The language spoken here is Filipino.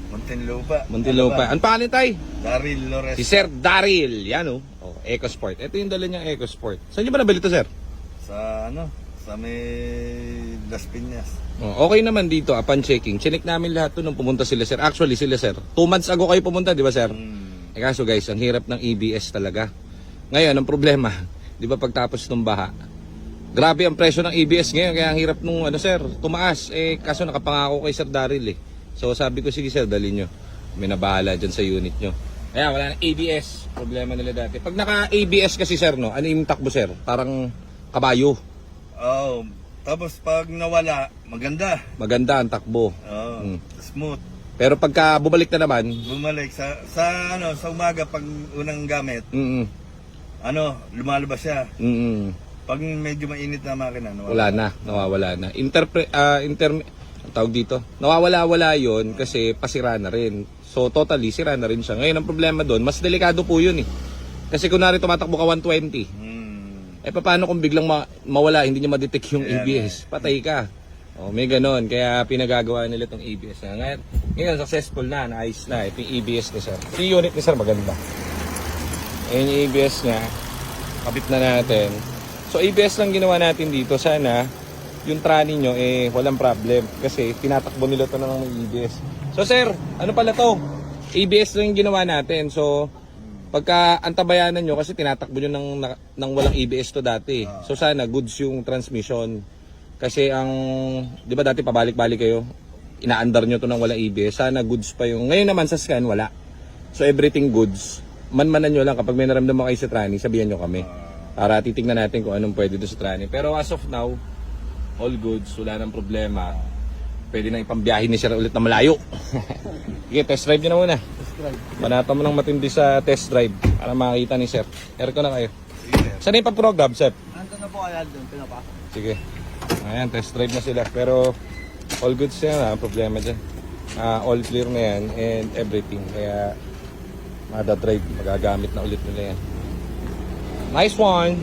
Muntinlupa. Muntinlupa. Ano pangalan tay? Daryl Lores. Si Sir Daryl. Yan oh. EcoSport. Ito yung dala niyang EcoSport. Saan niyo ba nabili to, sir? Sa ano? Sa may Las Piñas. Okay naman dito, upon checking. Chinek namin lahat to nung pumunta sila, sir. Actually, sila, sir. 2 months ago kayo pumunta, di ba, sir? Kaso guys, ang hirap ng ABS talaga. Ngayon, ang problema, di ba pagtapos ng baha, grabe ang presyo ng ABS ngayon, kaya ang hirap nung, sir, tumaas. Kaso nakapangako kay Sir Daryl So sabi ko, sige sir, dali nyo. May nabahala dyan sa unit nyo. Kaya wala na ABS. Problema nila dati. Pag naka-ABS kasi sir, no, ano yung takbo sir? Parang kabayo. Oh, tapos pag nawala, maganda. Maganda ang takbo. Oh, smooth. Pero pagka bumalik na naman, Bumalik sa umaga pag unang gamit, lumalabas siya. Pag medyo mainit na makina, nawawala na. Ang tawag dito, nawawala-wala yon kasi pasira na rin. So totally, sira na rin siya. Ngayon ang problema doon, mas delikado po yun Kasi kunwari tumatakbo ka 120. Paano kung biglang mawala, hindi niya ma-detect yung ABS? Patay ka. May ganon. Kaya pinagagawa nila itong ABS na. Ngayon, successful na, naayos na. Ito yung ABS ni sir. Ito yung unit ni sir, maganda. Ayan yung ABS niya. Kapit na natin. So ABS lang ginawa natin dito. Sana yung trani nyo walang problem. Kasi tinatakbo nila ito ng ABS. So sir, ano pala to? ABS lang yung ginawa natin. So pagka antabayanan nyo, kasi tinatakbo nyo ng walang ABS to dati. So sana goods yung transmission. Kasi di ba dati pabalik-balik kayo, inaandar nyo to ng walang ABS. Sana goods pa yung, ngayon naman sa scan, wala. So everything goods. Man-manan nyo lang, kapag may naramdaman kayo sa trani, sabihan nyo kami. Para titignan natin kung anong pwede doon sa trani. Pero as of now, all goods, wala nang problema. Pwede na ipambiyahin ni sir ulit na malayo. Sige, test drive nyo na muna. Manata mo ng matindi sa test drive para makakita ni sir. Aircon na kayo. Saan yung pag-program, sir? Nandun na po kaya doon, pinapasok. Sige. Ayan, test drive na sila. Pero all goods yan, ang problema dyan. All clear na yan and everything. Kaya madadrive, magagamit na ulit nila yan. Nice one!